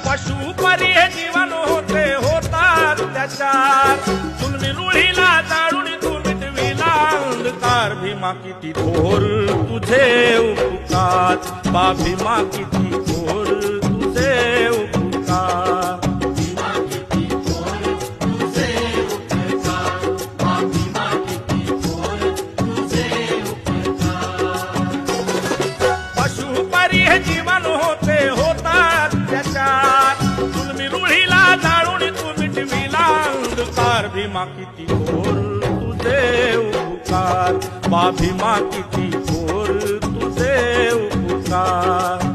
पशुपरी हे जीवन होते होता अत्याचार जुलमी रूढीला जाळून तू मिटविला अंधकार भीमा किती थोर तुझे उपकार बा भीमा किती थोर तुझे उपकार पशुपरी हे जीवन होते होता अत्याचार जुलमी रूढीला जाळून तू मिटविला अंधकार भीमा किती थोर तुझे उपकार बा भीमा किती थोर तुझे उपकार